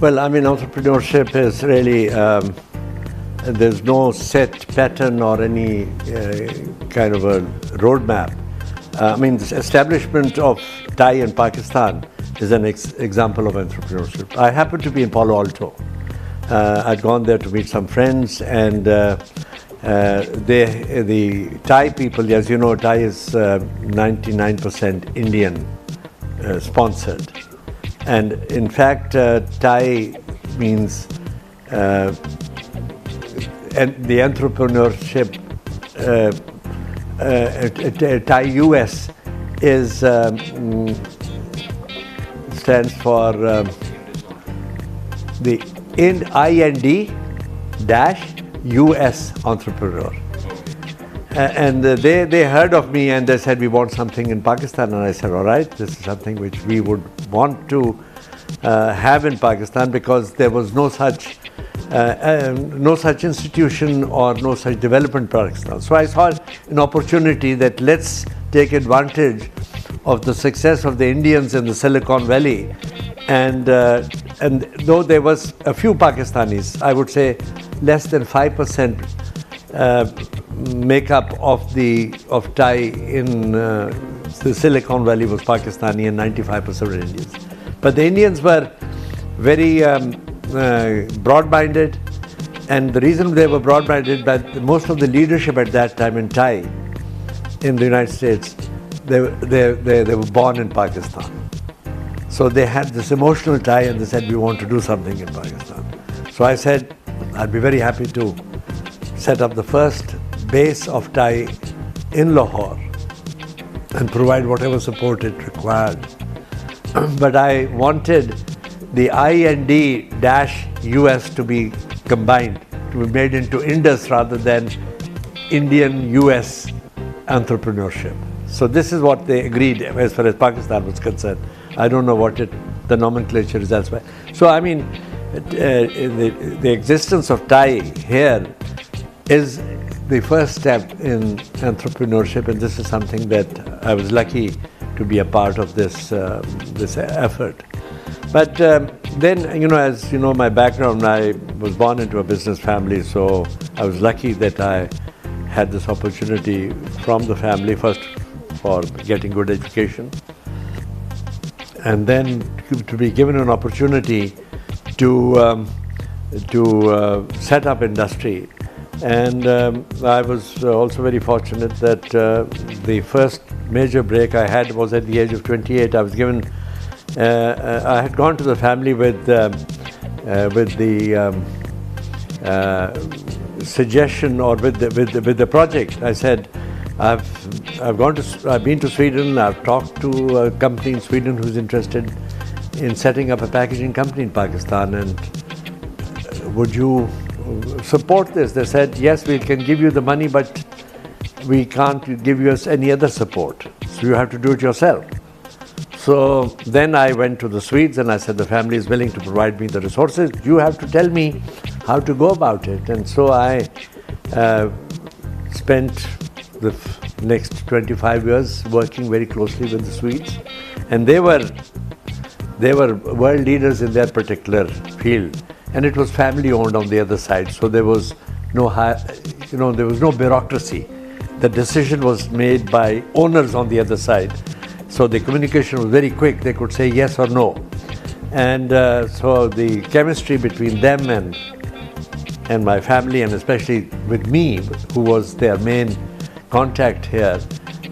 Well, I mean, entrepreneurship is really, there's no set pattern or any kind of a roadmap. I mean, the establishment of TiE in Pakistan is an example of entrepreneurship. I happened to be in Palo Alto. I'd gone there to meet some friends, and the TiE people, as you know, TiE is 99% Indian sponsored. And in fact, TiE means and the entrepreneurship, TiE US is stands for the IND-US entrepreneur. And they heard of me and they said, we want something in Pakistan. And I said, all right, this is something which we would want to have in Pakistan, because there was no such institution or no such development in Pakistan. So I saw an opportunity that let's take advantage of the success of the Indians in the Silicon Valley. And though there was a few Pakistanis, I would say less than 5% makeup of TiE in the Silicon Valley was Pakistani, and 95% were Indians. But the Indians were very broad-minded, and the reason they were broad-minded, but most of the leadership at that time in TiE in the United States, they were born in Pakistan. So they had this emotional tie, and they said, we want to do something in Pakistan. So I said, I'd be very happy to set up the first base of TiE in Lahore and provide whatever support it required. But I wanted the IND-US to be combined, to be made into Indus rather than Indian-US entrepreneurship. So this is what they agreed as far as Pakistan was concerned. I don't know what the nomenclature is elsewhere. So I mean, the existence of TiE here is the first step in entrepreneurship, and this is something that I was lucky to be a part of this effort. But then, as you know, my background, I was born into a business family, so I was lucky that I had this opportunity from the family, first for getting good education, and then to be given an opportunity to set up industry. And I was also very fortunate that the first major break I had was at the age of 28. I was given, I had gone to the family with the suggestion, or with the project. I said, I've been to Sweden. I've talked to a company in Sweden who's interested in setting up a packaging company in Pakistan, and would you support this? They said, yes, we can give you the money, but we can't give you any other support. So you have to do it yourself. So then I went to the Swedes and I said, the family is willing to provide me the resources. You have to tell me how to go about it. And so I spent the next 25 years working very closely with the Swedes. And they were world leaders in their particular field. And it was family owned on the other side. So there was no there was no bureaucracy. The decision was made by owners on the other side. So the communication was very quick. They could say yes or no. And so the chemistry between them and my family, and especially with me, who was their main contact here,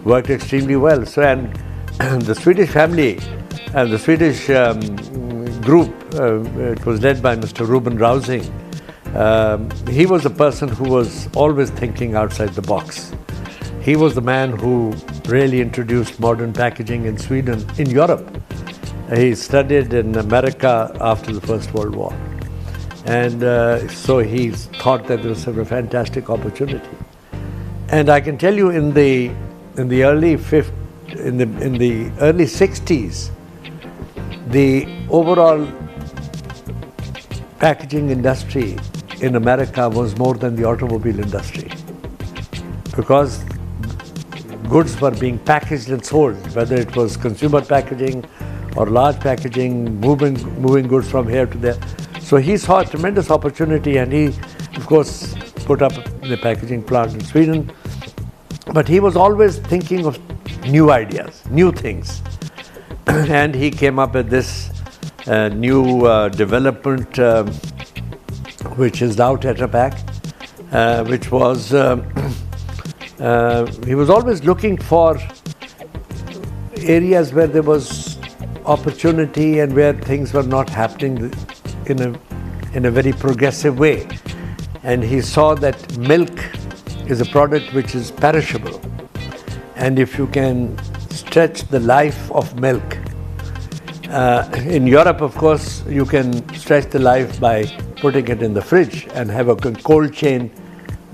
worked extremely well. So, and the Swedish family and the Swedish group, it was led by Mr. Ruben Rausing. He was a person who was always thinking outside the box. He was the man who really introduced modern packaging in Sweden, in Europe. He studied in America after the First World War. And so he thought that there was a fantastic opportunity. And I can tell you, in the early 60s, the overall packaging industry in America was more than the automobile industry, because goods were being packaged and sold, whether it was consumer packaging or large packaging, moving goods from here to there. So he saw a tremendous opportunity, and he, of course, put up the packaging plant in Sweden. But he was always thinking of new ideas, new things. And he came up with this new development, which is now Tetra Pak, which was, he was always looking for areas where there was opportunity and where things were not happening in a very progressive way. And he saw that milk is a product which is perishable. And if you can stretch the life of milk, in Europe, of course, you can stretch the life by putting it in the fridge and have a cold chain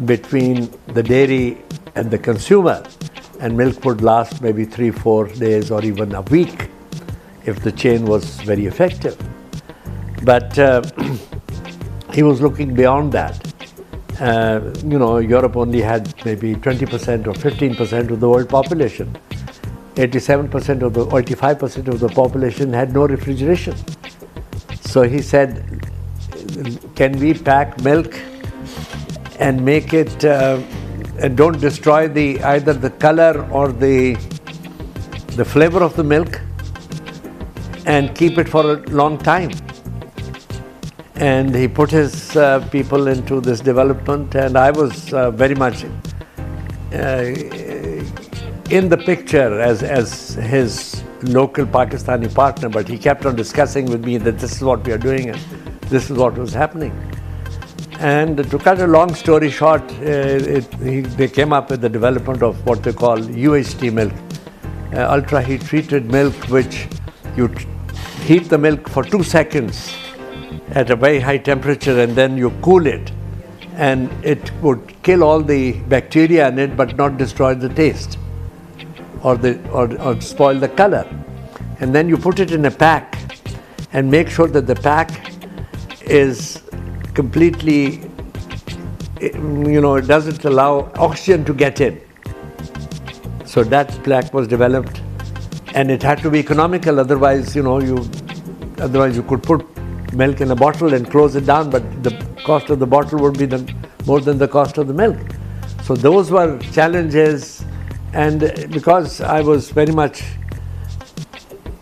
between the dairy and the consumer. And milk would last maybe 3-4 days or even a week if the chain was very effective. But he was looking beyond that. Europe only had maybe 20% or 15% of the world population. 87% or 85% of the population had no refrigeration. So he said, can we pack milk and make it, and don't destroy either the color or the flavor of the milk, and keep it for a long time. And he put his people into this development, and I was very much in the picture as his local Pakistani partner, but he kept on discussing with me that this is what we are doing and this is what was happening. And to cut a long story short, they came up with the development of what they call UHT milk, ultra heat treated milk, which you heat the milk for 2 seconds at a very high temperature, and then you cool it, and it would kill all the bacteria in it but not destroy the taste or spoil the color. And then you put it in a pack and make sure that the pack is completely, it doesn't allow oxygen to get in. So that pack was developed, and it had to be economical, otherwise you could put milk in a bottle and close it down, but the cost of the bottle would be more than the cost of the milk. So those were challenges, and because I was very much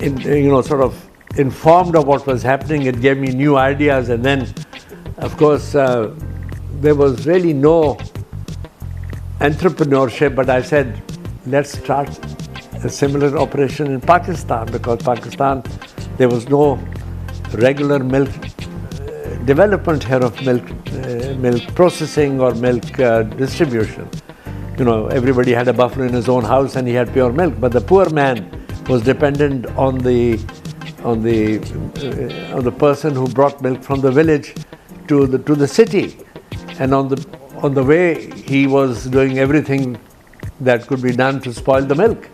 sort of informed of what was happening, it gave me new ideas. And then, of course, there was really no entrepreneurship, but I said, let's start a similar operation in Pakistan, because Pakistan, there was no regular milk development here of milk processing or milk distribution. Everybody had a buffalo in his own house and he had pure milk, but the poor man was dependent on the person who brought milk from the village to the city, and on the way he was doing everything that could be done to spoil the milk.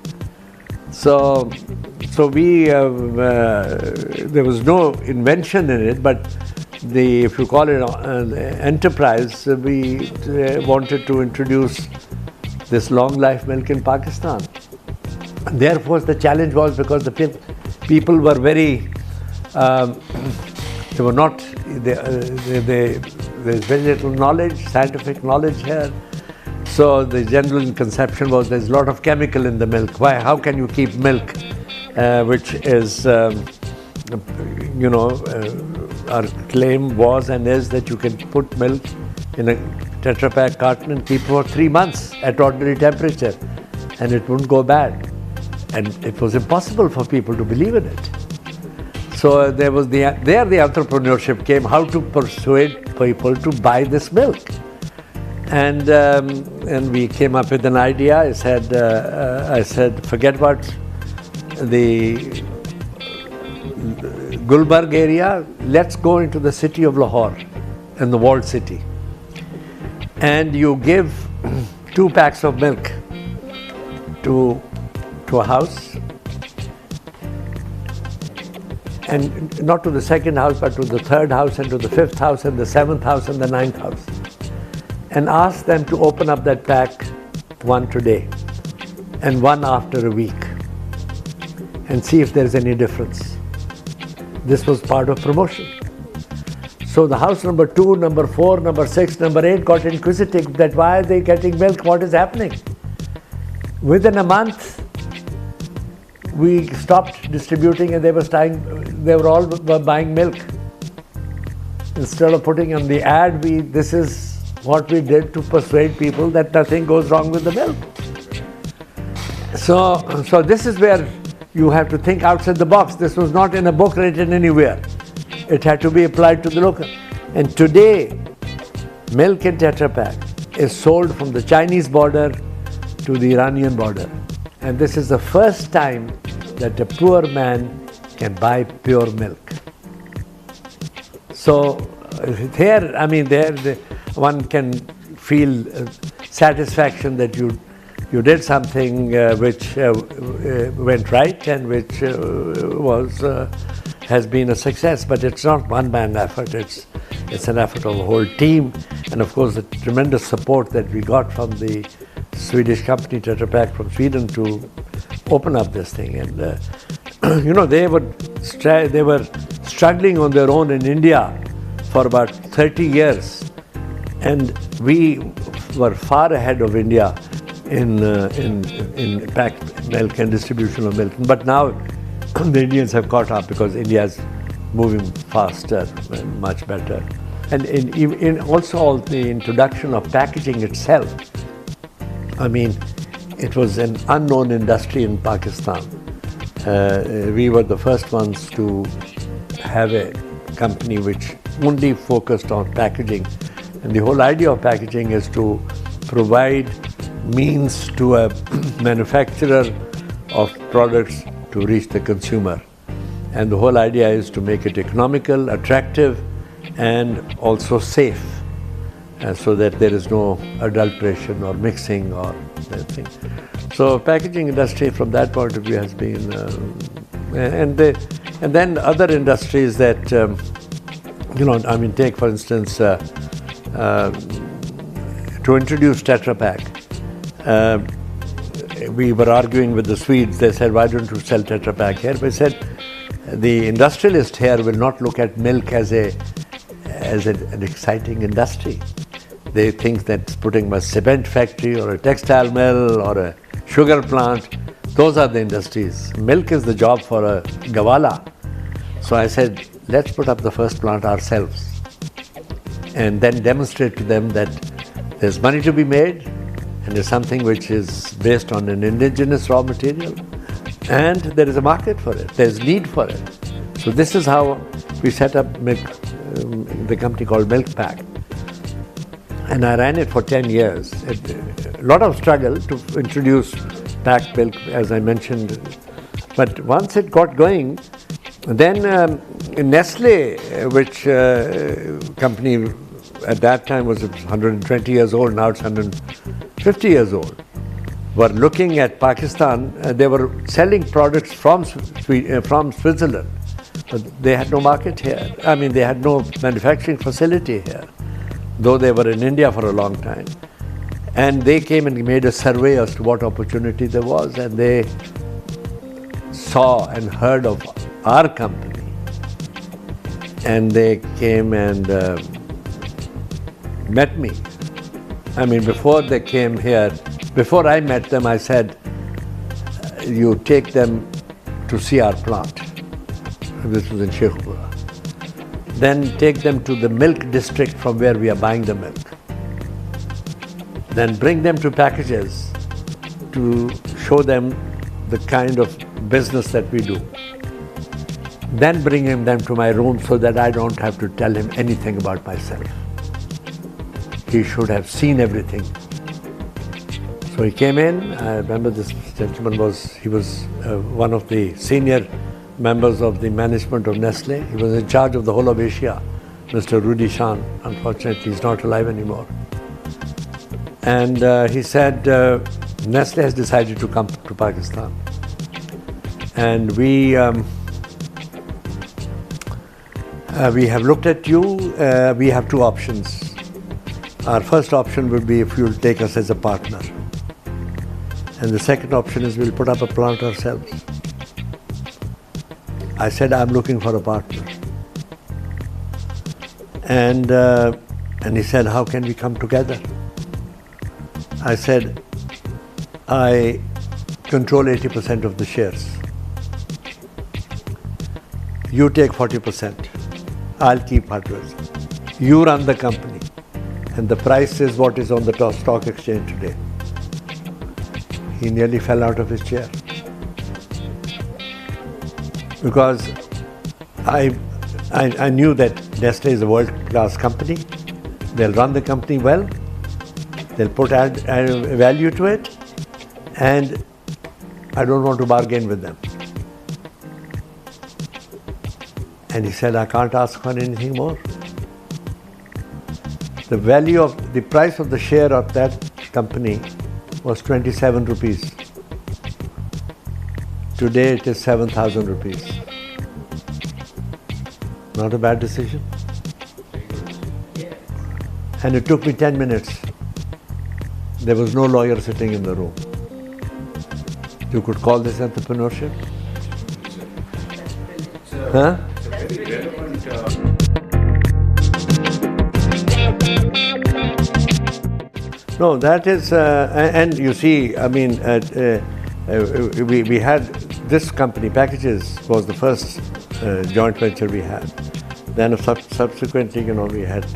So we there was no invention in it, but if you call it enterprise, we wanted to introduce this long life milk in Pakistan. Therefore, the challenge was because the people were very, they were not, there's very little knowledge, scientific knowledge here. So the general conception was there's a lot of chemical in the milk. Why? How can you keep milk, which is, our claim was and is that you can put milk in a Tetra Pak carton and keep for 3 months at ordinary temperature, and it wouldn't go bad. And it was impossible for people to believe in it. So there the entrepreneurship came, how to persuade people to buy this milk. And we came up with an idea. I said, forget about the Gulbarg area, let's go into the city of Lahore, in the walled city. And you give 2 packs of milk to a house, and not to the second house, but to the 3rd house and to the 5th house and the 7th house and the 9th house, and ask them to open up that pack, 1 today and 1 after a week, and see if there's any difference. This was part of promotion. So the house number 2, number 4, number 6, number 8 got inquisitive that why are they getting milk, what is happening? Within a month, we stopped distributing and they were all buying milk. Instead of putting on the ad, this is what we did to persuade people that nothing goes wrong with the milk. So this is where you have to think outside the box. This was not in a book written anywhere. It had to be applied to the local. And today, milk in Tetra Pak is sold from the Chinese border to the Iranian border. And this is the first time that a poor man can buy pure milk. So here, one can feel satisfaction that you did something which went right and which has been a success. But it's not one-man effort. It's an effort of the whole team, and of course the tremendous support that we got from the Swedish company Tetra Pak from Sweden to open up this thing. And they were struggling on their own in India for about 30 years, and we were far ahead of India in packed milk and distribution of milk. But now the Indians have caught up because India is moving faster and much better. And in also the introduction of packaging itself, it was an unknown industry in Pakistan. We were the first ones to have a company which only focused on packaging. And the whole idea of packaging is to provide means to a manufacturer of products to reach the consumer. And the whole idea is to make it economical, attractive, and also safe, so that there is no adulteration or mixing or anything. So packaging industry from that point of view has been, and then other industries that, take for instance, to introduce Tetra Pak. We were arguing with the Swedes. They said, why don't you sell Tetra Pak here? We said, the industrialist here will not look at milk as an exciting industry. They think that putting a cement factory or a textile mill or a sugar plant, those are the industries. Milk is the job for a gawala. So I said, let's put up the first plant ourselves and then demonstrate to them that there's money to be made and there's something which is based on an indigenous raw material and there is a market for it, there's need for it. So this is how we set up milk, the company called Milk Pack. And I ran it for 10 years. A lot of struggle to introduce packed milk, as I mentioned. But once it got going, then Nestle, which company at that time was 120 years old, now it's 150 years old, were looking at Pakistan. They were selling products from Switzerland, but they had no market here. They had no manufacturing facility here, though they were in India for a long time. And they came and made a survey as to what opportunity there was, and they saw and heard of our company. And they came and met me. Before they came here, before I met them, I said, you take them to see our plant. This was in Sheikhupura. Then take them to the milk district from where we are buying the milk. Then bring them to packages to show them the kind of business that we do. Then bring them to my room so that I don't have to tell him anything about myself. He should have seen everything. So he came in. I remember this gentleman was one of the senior members of the management of Nestle. He was in charge of the whole of Asia, Mr. Rudy Shan. Unfortunately, he's not alive anymore. And he said, Nestle has decided to come to Pakistan. And we have looked at you. We have two options. Our first option would be if you'll take us as a partner. And the second option is we'll put up a plant ourselves. I said, I'm looking for a partner. And he said, how can we come together? I said, I control 80% of the shares. You take 40%. I'll keep 100%. You run the company. And the price is what is on the stock exchange today. He nearly fell out of his chair. Because I knew that Nestle is a world-class company. They'll run the company well. They'll put add value to it. And I don't want to bargain with them. And he said, I can't ask for anything more. The price of the share of that company was 27 rupees. Today it is 7,000 rupees. Not a bad decision. And it took me 10 minutes. There was no lawyer sitting in the room. You could call this entrepreneurship? Huh? No, that is, and you see, I mean, we had this company, Packages, was the first joint venture we had. Then subsequently, you know, we had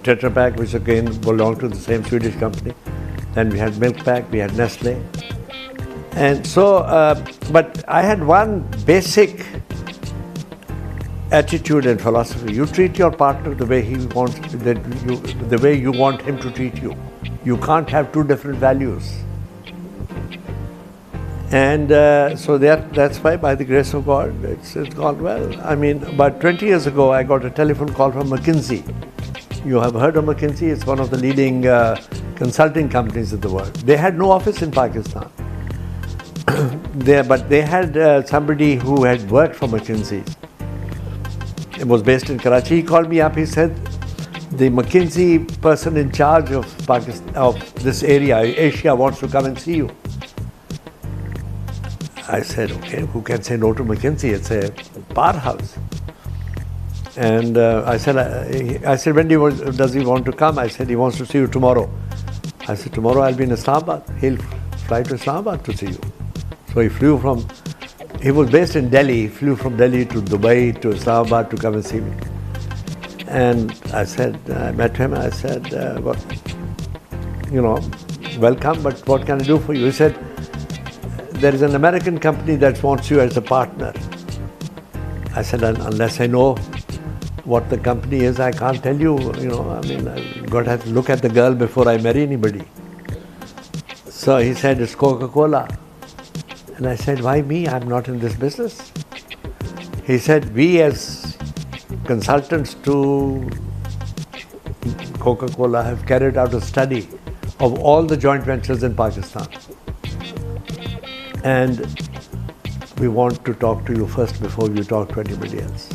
Tetra Pak, which again belonged to the same Swedish company. Then we had Milk Pack, we had Nestle. And so, but I had one basic attitude and philosophy. You treat your partner the way he wants, the way you want him to treat you. You can't have two different values. And so that's why, by the grace of God, it's gone well. I mean, about 20 years ago, I got a telephone call from McKinsey. You have heard of McKinsey? It's one of the leading consulting companies in the world. They had no office in Pakistan. But they had somebody who had worked for McKinsey. It was based in Karachi. He called me up. He said, the McKinsey person in charge of Pakistan, of this area, Asia, wants to come and see you. I said, okay, who can say no to McKinsey? It's a powerhouse. And I said, when does he want to come? I said, he wants to see you tomorrow. I said, tomorrow I'll be in Islamabad. He'll fly to Islamabad to see you. So he was based in Delhi. He flew from Delhi to Dubai to Islamabad to come and see me. And I said, I met him. I said, well, you know, welcome, but what can I do for you? He said, there is an American company that wants you as a partner. I said, unless I know what the company is, I can't tell you. You know, I mean, I've got to have to look at the girl before I marry anybody. So he said, it's Coca-Cola. And I said, why me? I'm not in this business. He said, we as consultants to Coca-Cola have carried out a study of all the joint ventures in Pakistan. And we want to talk to you first before you talk to anybody else.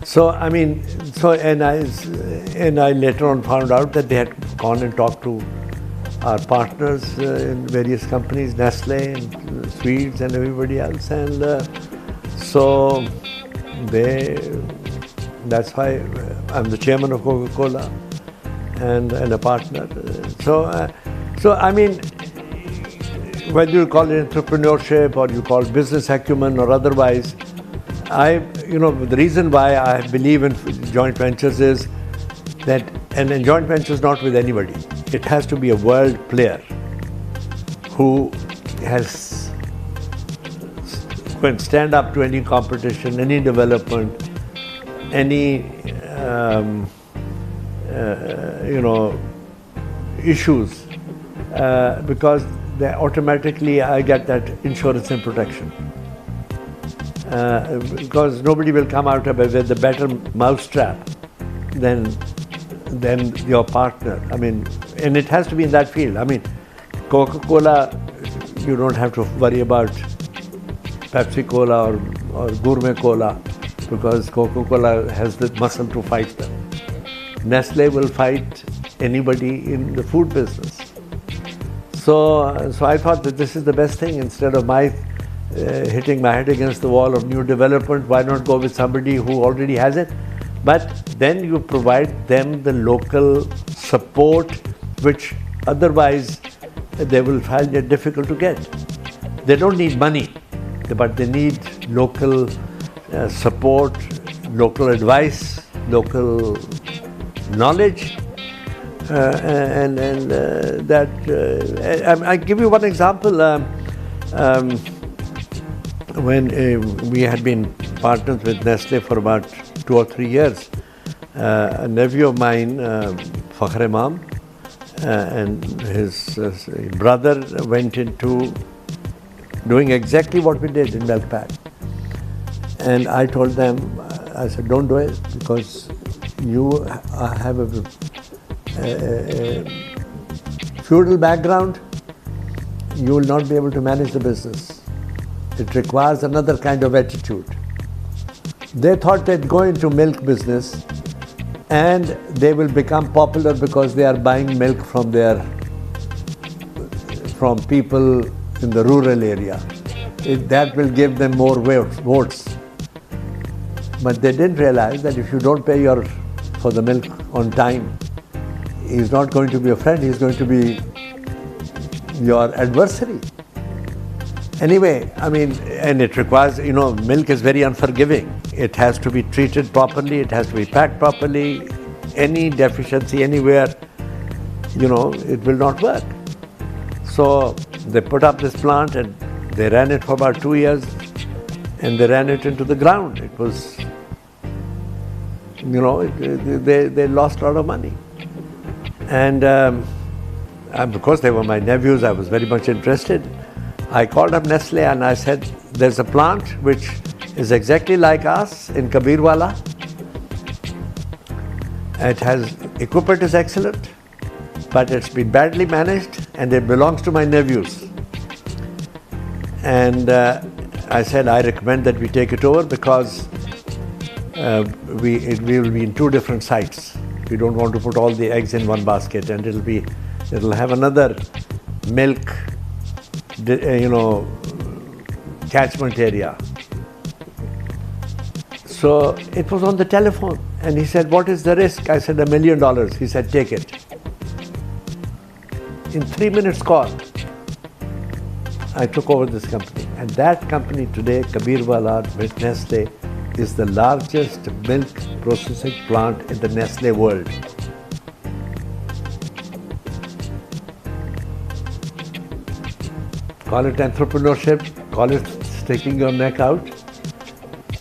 So, I mean, and I later on found out that they had gone and talked to our partners in various companies, Nestle and Swedes and everybody else. And so that's why I'm the chairman of Coca-Cola and a partner. So I mean, whether you call it entrepreneurship or you call it business acumen or otherwise, the reason why I believe in joint ventures is that, and joint ventures not with anybody. It has to be a world player who can stand up to any competition, any development, any issues, because automatically I get that insurance and protection. Because nobody will come out with a better mousetrap than your partner. I mean, and it has to be in that field. I mean, Coca-Cola, you don't have to worry about Pepsi Cola or Gourmet Cola, because Coca-Cola has the muscle to fight them. Nestle will fight anybody in the food business. So I thought that this is the best thing. Instead of my hitting my head against the wall of new development. Why not go with somebody who already has it? But then you provide them the local support, which otherwise they will find it difficult to get. They don't need money, but they need local support, local advice, local knowledge, I give you one example. When we had been partners with Nestle for about 2 or 3 years, a nephew of mine, Fakhr Imam, and his brother went into doing exactly what we did in Milkpack. And I told them, I said, don't do it, because you have a feudal background. You will not be able to manage the business. It requires another kind of attitude. They thought they'd go into milk business and they will become popular because they are buying milk from people in the rural area. That will give them more votes. But they didn't realize that if you don't pay for the milk on time, he's not going to be a friend, he's going to be your adversary. Anyway, and it requires, milk is very unforgiving. It has to be treated properly, it has to be packed properly. Any deficiency anywhere, it will not work. So they put up this plant and they ran it for about 2 years and they ran it into the ground. It was, they lost a lot of money. And because they were my nephews, I was very much interested. I called up Nestle and I said, there's a plant which is exactly like us in Kabirwala. Equipment is excellent, but it's been badly managed and it belongs to my nephews. And I said, I recommend that we take it over because we will be in 2 different sites. We don't want to put all the eggs in one basket, and it'll have another milk, catchment area. So it was on the telephone, and he said, what is the risk? I said, $1 million. He said, take it. In 3 minutes call, I took over this company. And that company today, Kabirwala with Nestle, is the largest milk processing plant in the Nestle world. Call it entrepreneurship, call it sticking your neck out.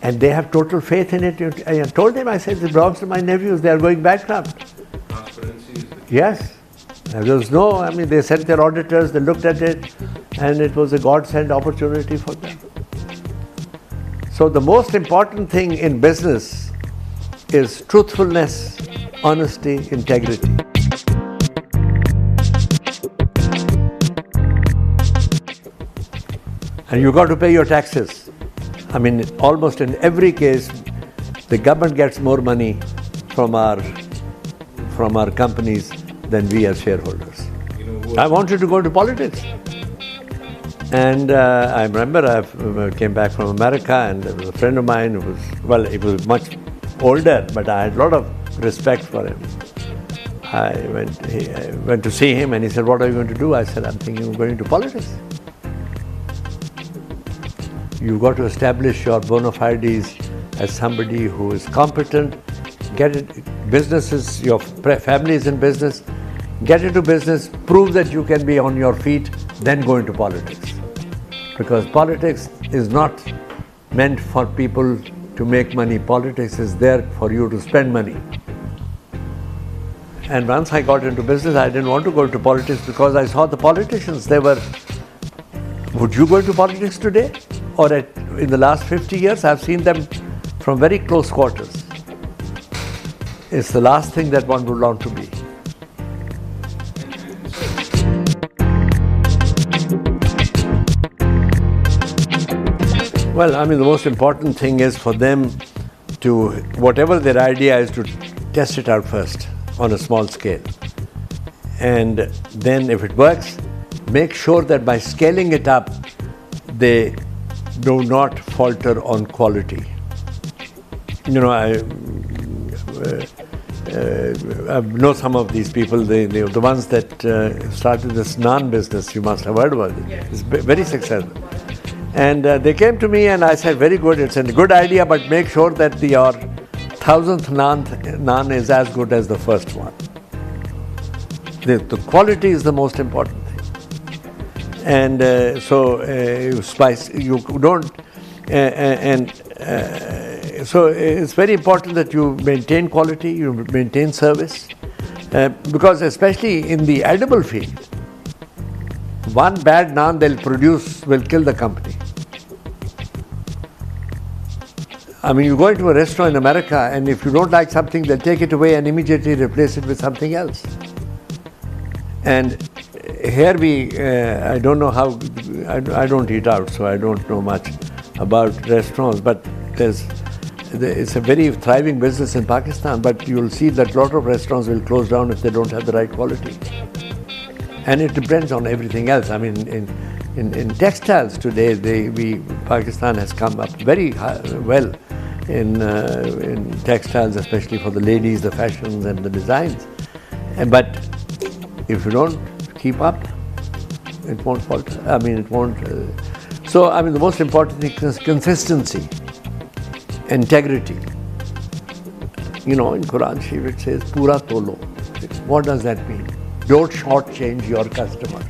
And they have total faith in it. I told him, I said, it belongs to my nephews, they are going bankrupt. Transparency is the key. Yes. There was they sent their auditors, they looked at it, and it was a godsend opportunity for them. So the most important thing in business is truthfulness, honesty, integrity. And you got to pay your taxes. Almost in every case, the government gets more money from our companies than we as shareholders. I wanted to go into politics. And I remember I came back from America, and there was a friend of mine who he was much older, but I had a lot of respect for him. I went to see him and he said, what are you going to do? I said, I'm thinking of going into politics. You've got to establish your bona fides as somebody who is competent, get it, businesses, your family is in business, get into business, prove that you can be on your feet, then go into politics. Because politics is not meant for people to make money. Politics is there for you to spend money. And once I got into business, I didn't want to go into politics because I saw the politicians. Would you go into politics today? Or in the last 50 years, I've seen them from very close quarters. It's the last thing that one would want to be. Well, the most important thing is for them to, whatever their idea is, to test it out first on a small scale. And then if it works, make sure that by scaling it up, they do not falter on quality. You know, I know some of these people, the ones that started this naan business, you must have heard about it. It's very successful. And they came to me and I said, very good, it's a good idea, but make sure that your 1000th naan is as good as the first one. The quality is the most important thing. And spice, you don't, so it's very important that you maintain quality, you maintain service, because especially in the edible field, one bad naan they'll produce will kill the company. I mean, you go into a restaurant in America and if you don't like something, they'll take it away and immediately replace it with something else. And here I don't know how, I don't eat out, so I don't know much about restaurants, but it's a very thriving business in Pakistan, but you'll see that a lot of restaurants will close down if they don't have the right quality. And it depends on everything else. I mean, in textiles today, Pakistan has come up very well in textiles, especially for the ladies, the fashions and the designs. But if you don't keep up, it won't falter. I mean, it won't. So, I mean, the most important thing is consistency, integrity. You know, in Quran Sharif it says, Pura tolo. What does that mean? Don't shortchange your customer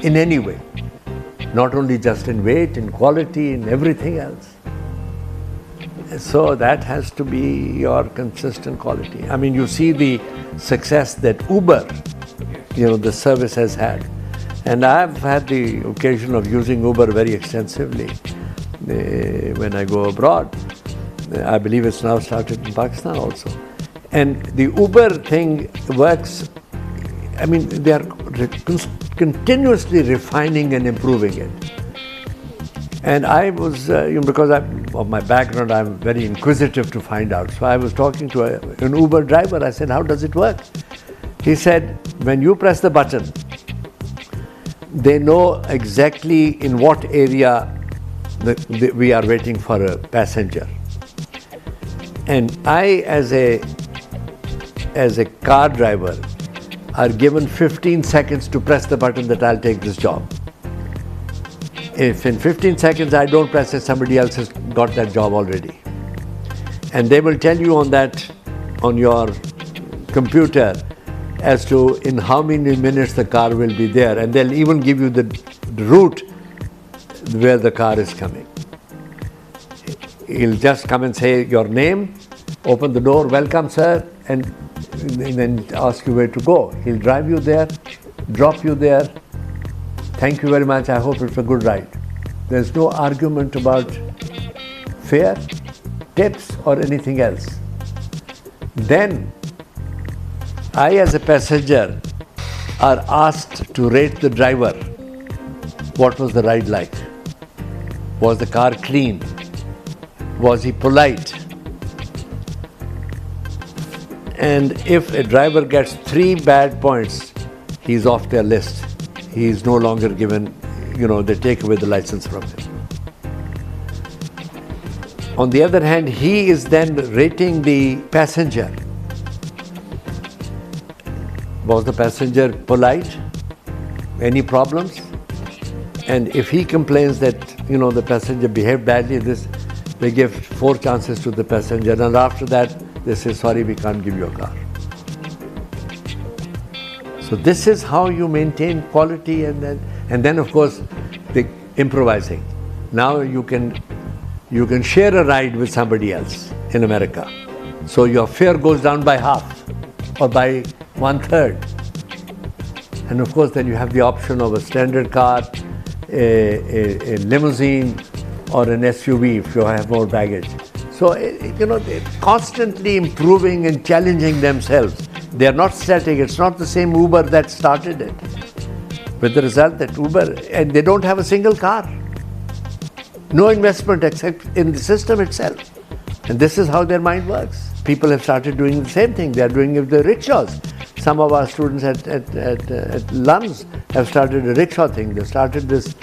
in any way. Not only just in weight, in quality, in everything else. So that has to be your consistent quality. I mean, you see the success that Uber, you know, the service has had. And I've had the occasion of using Uber very extensively when I go abroad. I believe it's now started in Pakistan also. And the Uber thing works, I mean, they are continuously refining and improving it. And I was, because of my background, I'm very inquisitive to find out. So I was talking to an Uber driver. I said, how does it work? He said, when you press the button, they know exactly in what area we are waiting for a passenger. And I, as a car driver, are given 15 seconds to press the button that I'll take this job. If in 15 seconds I don't press it, somebody else has got that job already. And they will tell you on your computer as to in how many minutes the car will be there. And they'll even give you the route where the car is coming. He'll just come and say your name, open the door, welcome sir, and then ask you where to go. He'll drive you there, drop you there. Thank you very much, I hope it's a good ride. There's no argument about fare, tips or anything else. Then, I as a passenger are asked to rate the driver. What was the ride like? Was the car clean? Was he polite? And if a driver gets 3 bad points, he's off their list. He is no longer given, they take away the license from him. On the other hand, he is then rating the passenger. Was the passenger polite? Any problems? And if he complains that, the passenger behaved badly, they give 4 chances to the passenger, and after that, they say, sorry, we can't give you a car. So this is how you maintain quality, and then of course, the improvising. Now you can share a ride with somebody else in America. So your fare goes down by half or by 1/3. And of course, then you have the option of a standard car, a limousine, or an SUV if you have more baggage. So, they're constantly improving and challenging themselves. They are not static. It's not the same Uber that started it. With the result that Uber, and they don't have a single car. No investment except in the system itself. And this is how their mind works. People have started doing the same thing. They are doing it with the rickshaws. Some of our students at LUMS have started a rickshaw thing. They started this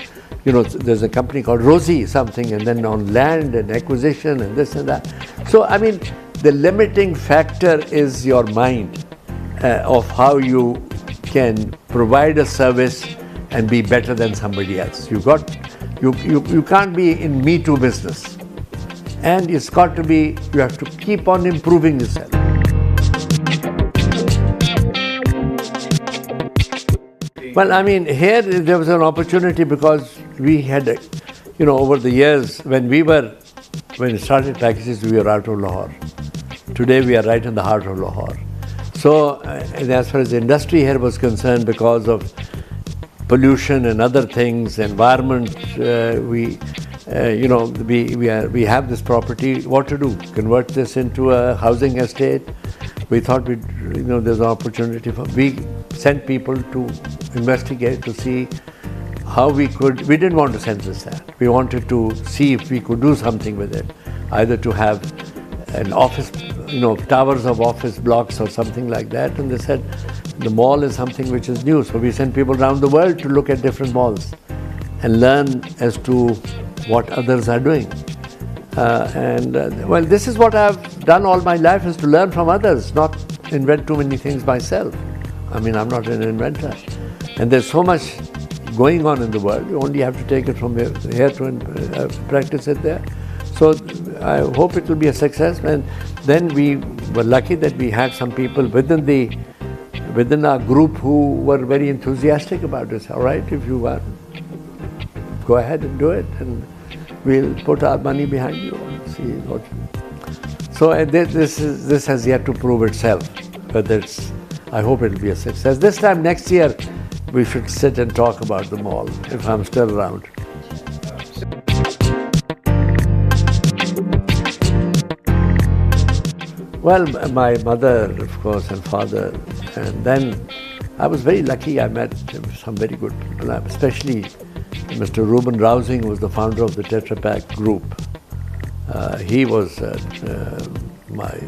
there's a company called Rosie something, and then on land and acquisition and this and that. So, I mean, the limiting factor is your mind of how you can provide a service and be better than somebody else. You can't be in Me Too business. And it's got to be, you have to keep on improving yourself. Well, I mean, here there was an opportunity because we had, over the years, when we started packages, we were out of Lahore. Today we are right in the heart of Lahore. So, and as far as the industry here was concerned, because of pollution and other things, environment, we have this property. What to do? Convert this into a housing estate. We thought there's an opportunity we sent people to investigate to see how we didn't want to census that. We wanted to see if we could do something with it, either to have an office, towers of office blocks or something like that. And they said the mall is something which is new. So we sent people around the world to look at different malls and learn as to what others are doing. Well, this is what I've done all my life, is to learn from others, not invent too many things myself. I mean, I'm not an inventor. And there's so much going on in the world. You only have to take it from here to practice it there. So I hope it will be a success. And then we were lucky that we had some people within our group who were very enthusiastic about this. All right, if you want, go ahead and do it, and we'll put our money behind you and see what. So this has yet to prove itself, whether I hope it will be a success. This time next year, we should sit and talk about the mall, if I'm still around. Well, my mother, of course, and father, and then I was very lucky. I met some very good people, especially Mr. Reuben Rousing, who was the founder of the Tetra Pak Group. He was my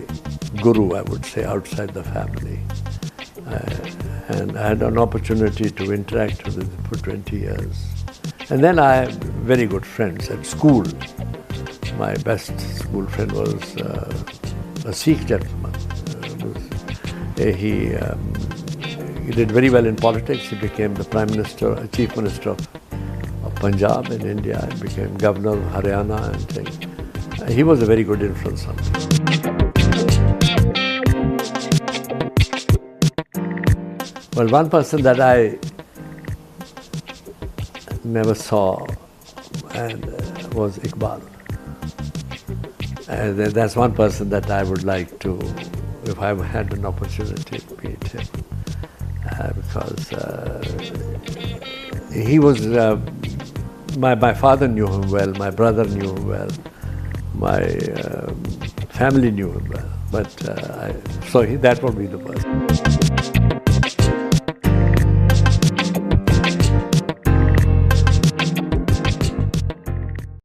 guru, I would say, outside the family. And I had an opportunity to interact with him for 20 years. And then I had very good friends at school. My best school friend was a Sikh gentleman. He did very well in politics. He became the Prime Minister, Chief Minister of Punjab in India, and became Governor of Haryana and things. He was a very good influence on me. Well, one person that I never saw was Iqbal. And that's one person that I would like to, if I had an opportunity to meet him, because he was, my father knew him well, my brother knew him well, my family knew him well, but so that would be the person.